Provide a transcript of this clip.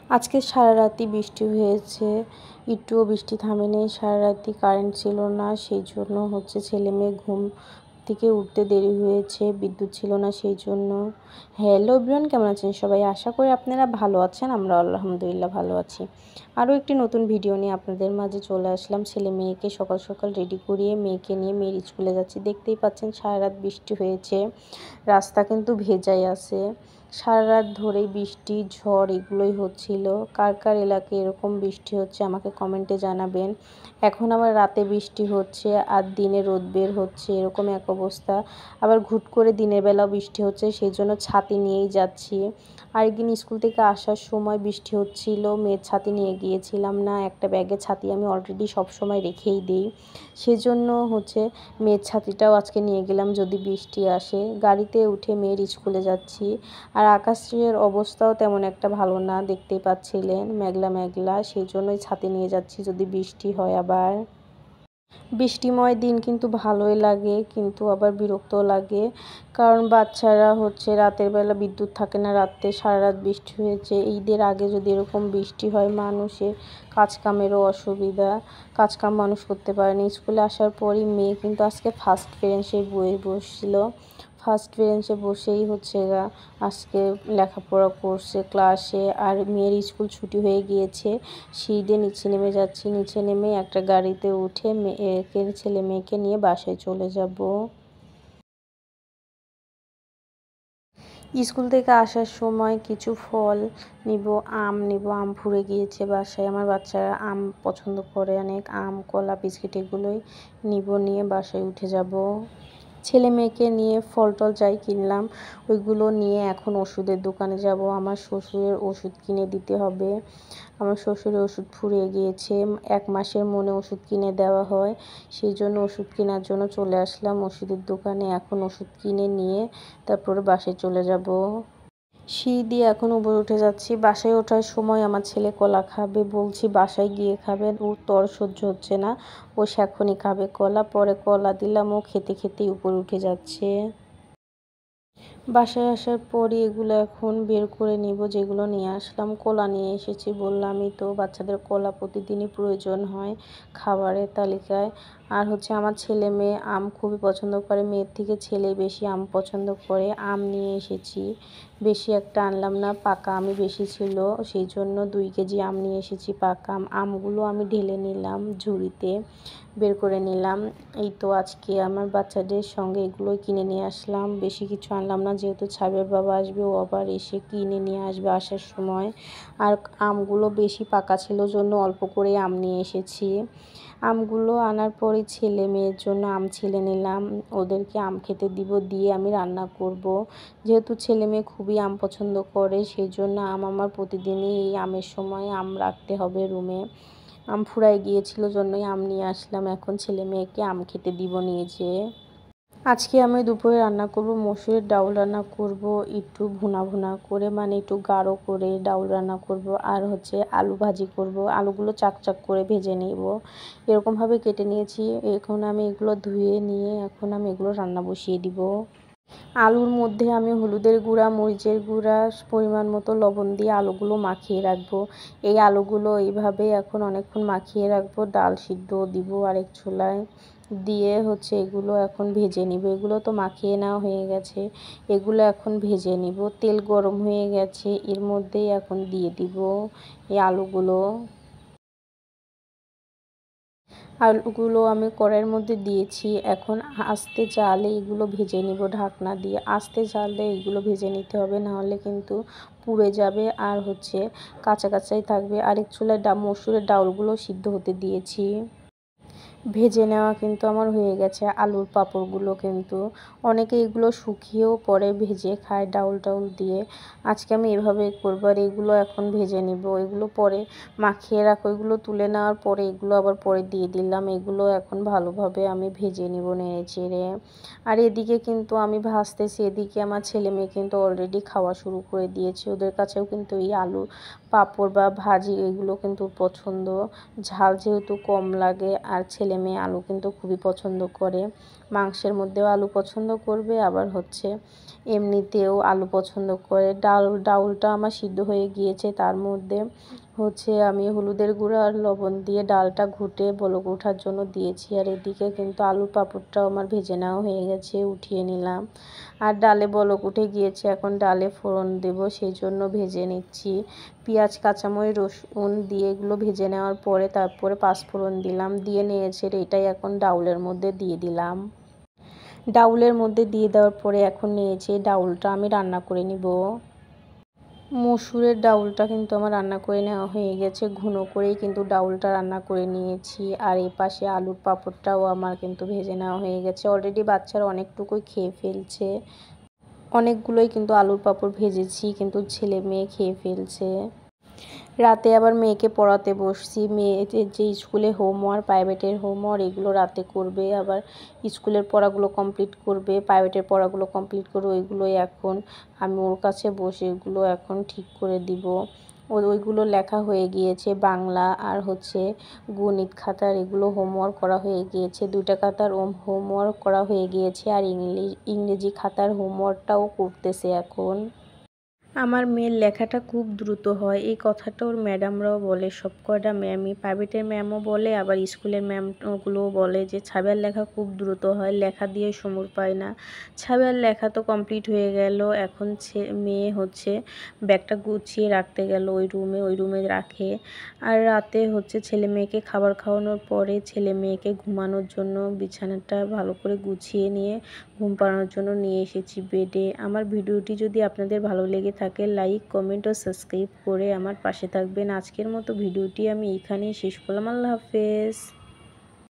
আজকে সারা রাতই বৃষ্টি হয়েছে, একটুও বৃষ্টি থামেনি। সারা রাতই কারেন্ট ছিল না, সেই জন্য ছেলে মেয়ে ঘুম থেকে উঠতে দেরি হয়েছে, বিদ্যুৎ ছিল না সেই জন্য। হ্যালো এভরিওয়ান, কেমন আছেন সবাই? আশা করি আপনারা ভালো আছেন। আমরা আলহামদুলিল্লাহ ভালো আছি। আরও একটি নতুন ভিডিও নিয়ে আপনাদের মাঝে চলে আসলাম। ছেলে মেয়েকে সকাল সকাল রেডি করিয়ে মেয়েকে নিয়ে মেয়ের স্কুলে যাচ্ছি। দেখতেই পাচ্ছেন সারা রাত বৃষ্টি হয়েছে, রাস্তা কিন্তু ভেজাই আছে। সারা রাত ধরেই বৃষ্টি ঝড় এগুলোই হচ্ছিল। কার কার এলাকায় এরকম বৃষ্টি হচ্ছে আমাকে কমেন্টে জানাবেন। এখন আবার রাতে বৃষ্টি হচ্ছে আর দিনে রোদ বের হচ্ছে, এরকম এক অবস্থা। আবার ঘুট করে দিনের বেলাও বৃষ্টি হচ্ছে, সেই জন্য ছাতি নিয়েই যাচ্ছি। আরেকদিন স্কুল থেকে আসার সময় বৃষ্টি হচ্ছিল, মেয়ের ছাতি নিয়ে গিয়েছিলাম না। একটা ব্যাগে ছাতি আমি অলরেডি সব সময় রেখেই দিই, সেজন্য মেয়ের ছাতিটাও আজকে নিয়ে গেলাম যদি বৃষ্টি আসে। গাড়িতে উঠে মেয়ের স্কুলে যাচ্ছি। আর আকাশের অবস্থাও তেমন একটা ভালো না, দেখতেই পাচ্ছিলেন মেঘলা মেঘলা, সেই জন্যই ছাতি নিয়ে যাচ্ছি যদি বৃষ্টি হয়। আবার বৃষ্টিময় দিন কিন্তু ভালোই লাগে, কিন্তু আবার বিরক্তও লাগে, কারণ বাচ্চারা রাতের বেলা বিদ্যুৎ থাকে না, রাতে সারা রাত বৃষ্টি হয়েছে। ঈদের আগে যদি এরকম বৃষ্টি হয়, মানুষের কাজকামেরও অসুবিধা, কাজকাম মানুষ করতে পারেনি। স্কুলে আসার পরই মেয়ে কিন্তু আজকে ফার্স্ট বেঞ্চে বসছিল। ফার্স্ট বেঞ্চে বসেই আজকে লেখাপড়া করছে ক্লাসে। আর মেয়ের স্কুল ছুটি হয়ে গিয়েছে, সিঁড়ি নিচে নেমে যাচ্ছি। নিচে নেমে একটা গাড়িতে উঠে ছেলে মেয়েকে নিয়ে বাসায় চলে যাব। স্কুল থেকে আসার সময় কিছু ফল নিব, আম নিব। আম ফুরে গিয়েছে বাসায়, আমার বাচ্চারা আম পছন্দ করে অনেক। আম, কলা, বিস্কিট এগুলোই নিব, নিয়ে বাসায় উঠে যাব। ছেলে মেয়েকে নিয়ে ফল টল যাই কিনলাম, ওইগুলো নিয়ে এখন ওষুধের দোকানে যাব। আমার শ্বশুরের ওষুধ কিনে দিতে হবে। আমার শ্বশুরের ওষুধ ফুরিয়ে গিয়েছে, 1 মাসের মনে ওষুধ কিনে দেওয়া হয়, সেই জন্য ওষুধ কেনার জন্য চলে আসলাম ওষুধের দোকানে। এখন ওষুধ কিনে নিয়ে তারপরে বাসায় চলে যাব। সিঁড়ি দিয়ে এখন উপরে উঠে যাচ্ছি। বাসায় ওঠার সময় আমার ছেলে কলা খাবে, বলছি বাসায় গিয়ে খাবে, ওর তর সহ্য হচ্ছে না, ও এখনই খাবে কলা। পরে কলা দিলাম, ও খেতে খেতেই উপরে উঠে যাচ্ছে। বাসায় আসার পরই এগুলো এখন বের করে নিব, যেগুলো নিয়ে আসলাম। কলা নিয়ে এসেছি, বললামই তো বাচ্চাদের কলা প্রতিদিনই প্রয়োজন হয় খাবারের তালিকায়। আর আমার ছেলে মেয়ে আম খুবই পছন্দ করে, মেয়ের থেকে ছেলে বেশি আম পছন্দ করে। আম নিয়ে এসেছি, বেশি একটা আনলাম না, পাকা আমই বেশি ছিল, সেই জন্য 2 কেজি আম নিয়ে এসেছি পাকা আম। আমগুলো আমি ঢেলে নিলাম, ঝুড়িতে বের করে নিলাম। এই তো আজকে আমার বাচ্চাদের সঙ্গে এগুলোই কিনে নিয়ে আসলাম, বেশি কিছু আনলাম না, যেহেতু ছাবের বাবা আসবে, ও আবার এসে কিনে নিয়ে আসবে আসার সময়। আর আমগুলো বেশি পাকা ছিল জন্য অল্প করে আম নিয়ে এসেছি। আমগুলো আনার পরে ছেলে মেয়ের জন্য আম ছিলে নিলাম, ওদেরকে আম খেতে দিব, দিয়ে আমি রান্না করব। যেহেতু ছেলে মেয়ে খুবই আম পছন্দ করে, সেই জন্য আমার প্রতিদিনই এই আমের সময় আম রাখতে হবে রুমে। আম ফুরাই গিয়েছিল জন্যই আম নিয়ে আসলাম, এখন ছেলে মেয়েকে আম খেতে দিব নিয়ে যেয়ে। আজকে আমি দুপুরে রান্না করব মসুরের ডাউল রান্না করব, একটু ভুনা ভুনা করে, মানে একটু গাঢ় করে ডাউল রান্না করব। আর আলু ভাজি করব, আলুগুলো চাক করে ভেজে নেব, এরকমভাবে কেটে নিয়েছি। এখন আমি এগুলো ধুয়ে নিয়ে এখন আমি এগুলো রান্না বসিয়ে দিব। আলুর মধ্যে আমি হলুদের গুঁড়া, মরিচের গুঁড়া, পরিমাণ মতো লবণ দিয়ে আলুগুলো মাখিয়ে রাখবো। এই আলুগুলো এইভাবে এখন অনেকক্ষণ মাখিয়ে রাখবো। ডাল সিদ্ধ দিব আরেক চুলায়, দিয়ে এগুলো এখন ভেজে নিব। এগুলো তো মাখিয়ে নেওয়া হয়ে গেছে, এগুলো এখন ভেজে নিব। তেল গরম হয়ে গেছে, এর মধ্যেই এখন দিয়ে দিব এই আলুগুলো। আলুগুলো আমি কড়াইয়ের মধ্যে দিয়েছি, এখন আস্তে জালে এগুলো ভেজে নিব, ঢাকনা দিয়ে আস্তে জালে এগুলো ভেজে নিতে হবে, নাহলে কিন্তু পুড়ে যাবে আর কাঁচা কাঁচাই থাকবে। আরেক চুলায় মসুরের ডাউলগুলো সিদ্ধ হতে দিয়েছি। ভেজে নেওয়া কিন্তু আমার হয়ে গেছে আলুর পাঁপড়গুলো, কিন্তু অনেকে এগুলো শুকিয়েও পরে ভেজে খায় ডাউল টাউল দিয়ে। আজকে আমি এভাবে করবো। আর এগুলো এখন ভেজে নিব, এগুলো পরে মাখিয়ে রাখো, এগুলো তুলে নেওয়ার পরে এগুলো আবার পরে দিয়ে দিলাম। এগুলো এখন ভালোভাবে আমি ভেজে নিব নেড়ে চেড়ে। আর এদিকে কিন্তু আমি ভাজতেছি, এদিকে আমার ছেলে মেয়ে কিন্তু অলরেডি খাওয়া শুরু করে দিয়েছে। ওদের কাছেও কিন্তু এই আলু পাঁপড় বা ভাজি এগুলো কিন্তু পছন্দ, ঝাল যেহেতু কম লাগে, আর ছেলে মেয়ে আলু কিন্তু খুবই পছন্দ করে। মাংসের মধ্যেও আলু পছন্দ করবে, আবার হচ্ছে এমনিতেও আলু পছন্দ করে। ডাউলটা আমার সিদ্ধ হয়ে গিয়েছে, তার মধ্যে হচ্ছে আমি হলুদের গুঁড়ো আর লবণ দিয়ে ডালটা ঘুটে বলক ওঠার জন্য দিয়েছি। আর এদিকে কিন্তু আলুর পাঁপড়টাও আমার ভেজে নেওয়া হয়ে গেছে, উঠিয়ে নিলাম। আর ডালে বলক উঠে গিয়েছে, এখন ডালে ফোড়ন দেব, সেই জন্য ভেজে নিচ্ছি। পেঁয়াজ, কাঁচামরিচ, রসুন দিয়ে এগুলো ভেজে নেওয়ার পরে তারপরে পাঁচফোড়ন দিলাম, দিয়ে নিয়েছে। এটাই এখন ডাউলের মধ্যে দিয়ে দিলাম। ডাউলের মধ্যে দিয়ে দেওয়ার পরে এখন নিয়েছি ডাউলটা আমি রান্না করে নিব। মসুরের ডাউলটা কিন্তু আমার রান্না করে নেওয়া হয়ে গেছে, ঘন করেই কিন্তু ডাউলটা রান্না করে নিয়েছি। আর এই পাশে আলুর পাঁপড়টাও আমার কিন্তু ভেজে নেওয়া হয়ে গেছে। অলরেডি বাচ্চারা অনেকটুকুই খেয়ে ফেলছে, অনেকগুলোই কিন্তু আলুর পাঁপড় ভেজেছি, কিন্তু ছেলে মেয়ে খেয়ে ফেলছে। রাতে আবার মেয়েকে পড়াতে বসছি। মেয়েদের যে স্কুলে হোমওয়ার্ক, প্রাইভেটের হোমওয়ার্ক, এগুলো রাতে করবে। আবার স্কুলের পড়াগুলো কমপ্লিট করবে, প্রাইভেটের পড়াগুলো কমপ্লিট করবে। ওইগুলোই এখন আমি ওর কাছে বসে এগুলো এখন ঠিক করে দিব। ওইগুলো লেখা হয়ে গিয়েছে, বাংলা আর হচ্ছে গণিত খাতার এগুলো হোমওয়ার্ক করা হয়ে গিয়েছে। 2টা খাতার হোমওয়ার্ক করা হয়ে গিয়েছে, আর ইংরেজি খাতার হোমওয়ার্কটাও করতেছে এখন। আমার মেয়ের লেখাটা খুব দ্রুত হয়, এই কথাটা ওর ম্যাডামরাও বলে, সব কয়টা ম্যামই, প্রাইভেটের ম্যামও বলে, আবার স্কুলের ম্যামগুলোও বলে যে ছাবিয়ার লেখা খুব দ্রুত হয়, লেখা দিয়ে সময় পায় না। ছাবিয়ার লেখা তো কমপ্লিট হয়ে গেল, এখন মেয়ে হচ্ছে ব্যাগটা গুছিয়ে রাখতে গেল ওই রুমে রাখে। আর রাতে হচ্ছে ছেলে মেয়েকে খাবার খাওয়ানোর পরে ছেলে মেয়েকে ঘুমানোর জন্য বিছানাটা ভালো করে গুছিয়ে নিয়ে ঘুম পাড়ানোর জন্য নিয়ে এসেছি বেডে। আমার ভিডিওটি যদি আপনাদের ভালো লেগে থাকে, লাইক, কমেন্ট ও সাবস্ক্রাইব করে আমার পাশে থাকবেন। আজকের মতো ভিডিওটি আমি এখানেই শেষ করলাম। আল্লাহ হাফেজ।